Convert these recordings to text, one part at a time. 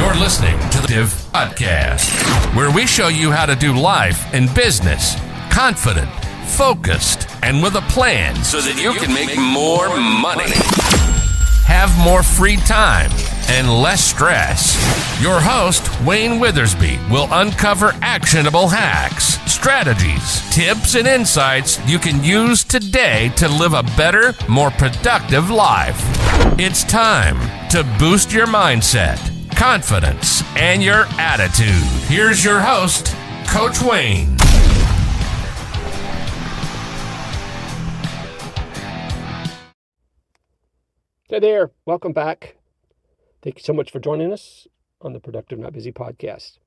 You're listening to the Div Podcast, where we show you how to do life and business confident, focused, and with a plan so that you can make more money. Have more free time and less stress. Your host, Wayne Withersby, will uncover actionable hacks, strategies, tips, and insights you can use today to live a better, more productive life. It's time to boost your mindset, confidence, and your attitude. Here's your host, Coach Wayne. Hey there, welcome back. Thank you so much for joining us on the Productive Not Busy podcast.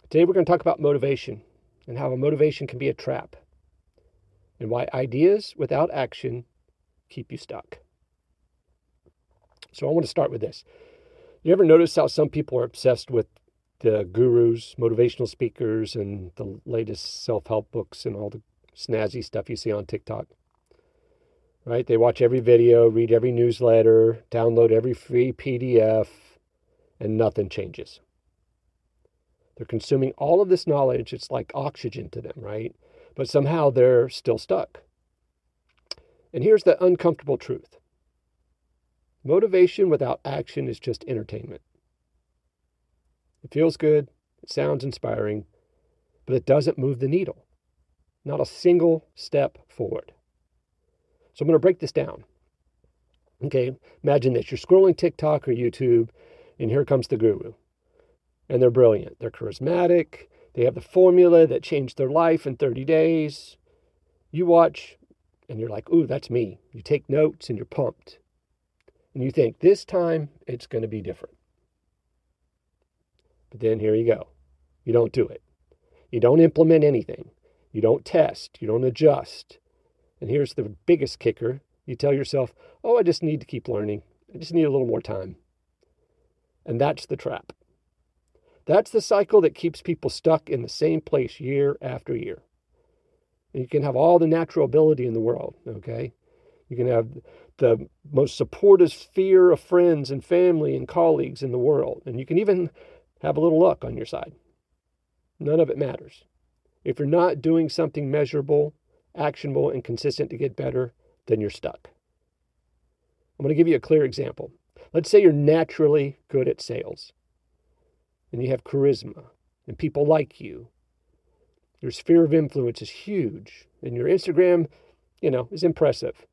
Today we're going to talk about motivation and how a motivation can be a trap and why ideas without action keep you stuck. So I want to start with this. You ever notice how some people are obsessed with the gurus, motivational speakers, and the latest self-help books and all the snazzy stuff you see on TikTok? Right? They watch every video, read every newsletter, download every free PDF, and nothing changes. They're consuming all of this knowledge. It's like oxygen to them, right? But somehow they're still stuck. And here's the uncomfortable truth. Motivation without action is just entertainment. It feels good, it sounds inspiring, but it doesn't move the needle. Not a single step forward. So I'm going to break this down. Okay, imagine this. You're scrolling TikTok or YouTube, and here comes the guru. And they're brilliant. They're charismatic. They have the formula that changed their life in 30 days. You watch, and you're like, ooh, that's me. You take notes, and you're pumped. And you think, this time, it's going to be different. But then here you go. You don't do it. You don't implement anything. You don't test. You don't adjust. And here's the biggest kicker. You tell yourself, oh, I just need to keep learning. I just need a little more time. And that's the trap. That's the cycle that keeps people stuck in the same place year after year. And you can have all the natural ability in the world, okay? You can have the most supportive sphere of friends and family and colleagues in the world. And you can even have a little luck on your side. None of it matters. If you're not doing something measurable, actionable, and consistent to get better, then you're stuck. I'm going to give you a clear example. Let's say you're naturally good at sales and you have charisma and people like you. Your sphere of influence is huge and your Instagram, is impressive.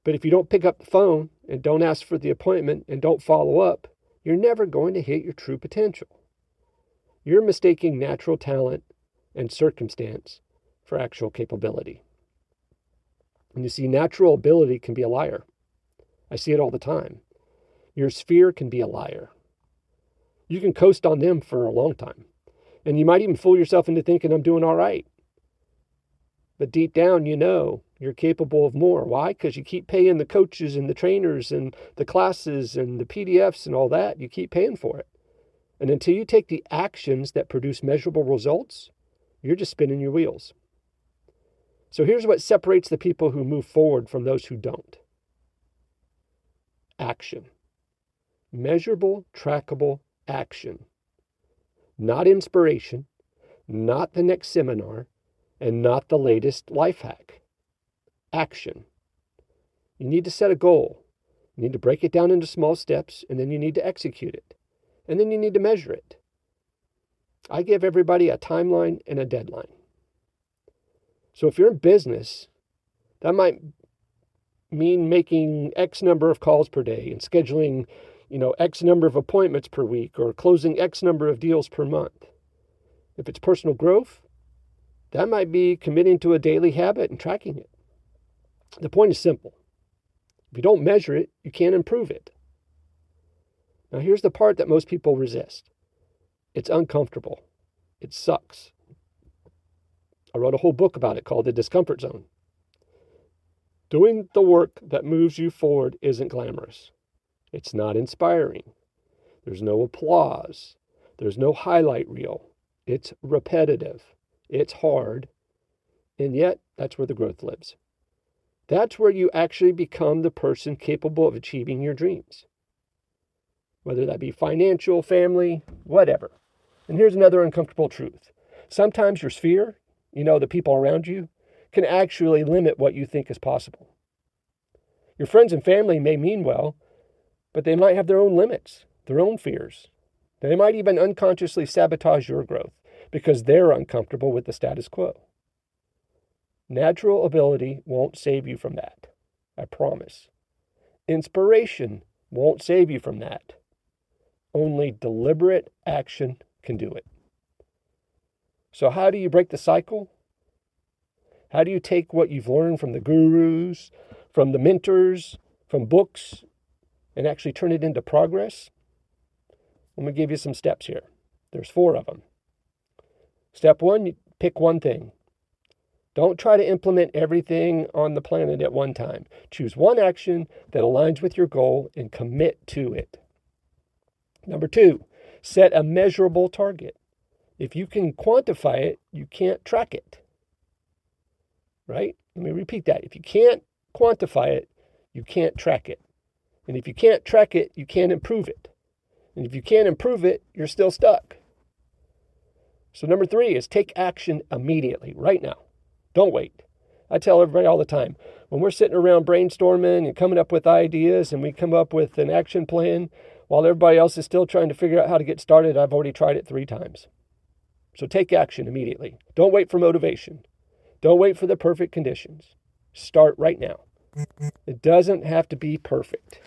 But if you don't pick up the phone and don't ask for the appointment and don't follow up, you're never going to hit your true potential. You're mistaking natural talent and circumstance for actual capability. And you see, natural ability can be a liar. I see it all the time. Your sphere can be a liar. You can coast on them for a long time. And you might even fool yourself into thinking I'm doing all right. But deep down, you're capable of more. Why? Because you keep paying the coaches and the trainers and the classes and the PDFs and all that. You keep paying for it. And until you take the actions that produce measurable results, you're just spinning your wheels. So here's what separates the people who move forward from those who don't. Action. Measurable, trackable action. Not inspiration, not the next seminar, and not the latest life hack. Action. You need to set a goal. You need to break it down into small steps, and then you need to execute it. And then you need to measure it. I give everybody a timeline and a deadline. So if you're in business, that might mean making X number of calls per day and scheduling, X number of appointments per week or closing X number of deals per month. If it's personal growth, that might be committing to a daily habit and tracking it. The point is simple. If you don't measure it, you can't improve it. Now here's the part that most people resist. It's uncomfortable. It sucks. I wrote a whole book about it called The Discomfort Zone. Doing the work that moves you forward isn't glamorous. It's not inspiring. There's no applause. There's no highlight reel. It's repetitive. It's hard. And yet, that's where the growth lives. That's where you actually become the person capable of achieving your dreams. whether that be financial, family, whatever. And here's another uncomfortable truth. Sometimes your sphere, the people around you, can actually limit what you think is possible. Your friends and family may mean well, but they might have their own limits, their own fears. They might even unconsciously sabotage your growth because they're uncomfortable with the status quo. Natural ability won't save you from that, I promise. Inspiration won't save you from that. Only deliberate action can do it. So how do you break the cycle? How do you take what you've learned from the gurus, from the mentors, from books, and actually turn it into progress? Let me give you some steps here. There's 4 of them. Step 1, pick one thing. Don't try to implement everything on the planet at one time. Choose one action that aligns with your goal and commit to it. Number 2, set a measurable target. If you can quantify it, you can't track it. Right? Let me repeat that. If you can't quantify it, you can't track it. And if you can't track it, you can't improve it. And if you can't improve it, you're still stuck. So number 3 is take action immediately, right now. Don't wait. I tell everybody all the time, when we're sitting around brainstorming and coming up with ideas and we come up with an action plan, while everybody else is still trying to figure out how to get started, I've already tried it 3 times. So take action immediately. Don't wait for motivation. Don't wait for the perfect conditions. Start right now. It doesn't have to be perfect.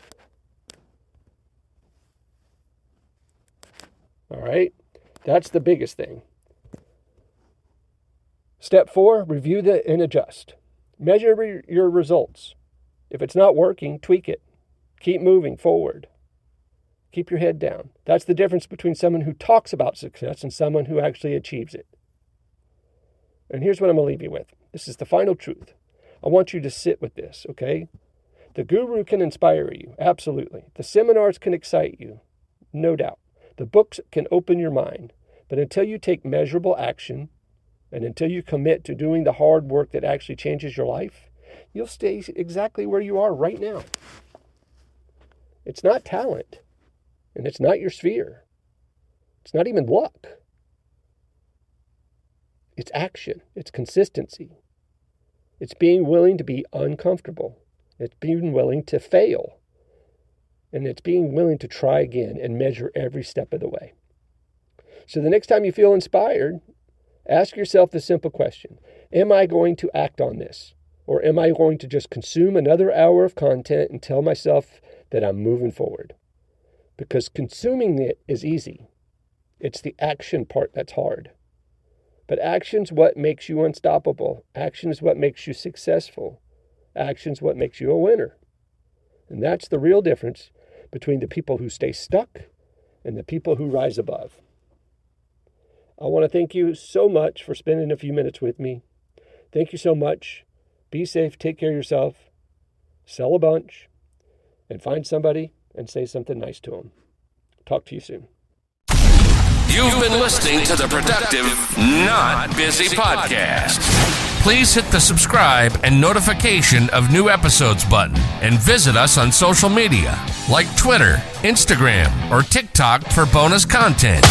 All right? That's the biggest thing. Step 4, review and adjust. Measure your results. If it's not working, tweak it. Keep moving forward. Keep your head down. That's the difference between someone who talks about success and someone who actually achieves it. And here's what I'm going to leave you with. This is the final truth. I want you to sit with this, okay? The guru can inspire you, absolutely. The seminars can excite you, no doubt. The books can open your mind. But until you take measurable action, and until you commit to doing the hard work that actually changes your life, you'll stay exactly where you are right now. It's not talent, and it's not your sphere. It's not even luck. It's action. It's consistency. It's being willing to be uncomfortable. It's being willing to fail. And it's being willing to try again and measure every step of the way. So the next time you feel inspired, ask yourself the simple question, am I going to act on this? Or am I going to just consume another hour of content and tell myself that I'm moving forward? Because consuming it is easy. It's the action part that's hard. But action's what makes you unstoppable. Action is what makes you successful. Action's what makes you a winner. And that's the real difference between the people who stay stuck and the people who rise above. I want to thank you so much for spending a few minutes with me. Thank you so much. Be safe, take care of yourself, sell a bunch, and find somebody and say something nice to them. Talk to you soon. You've been listening to the Productive, Not Busy podcast. Please hit the subscribe and notification of new episodes button and visit us on social media like Twitter, Instagram, or TikTok for bonus content.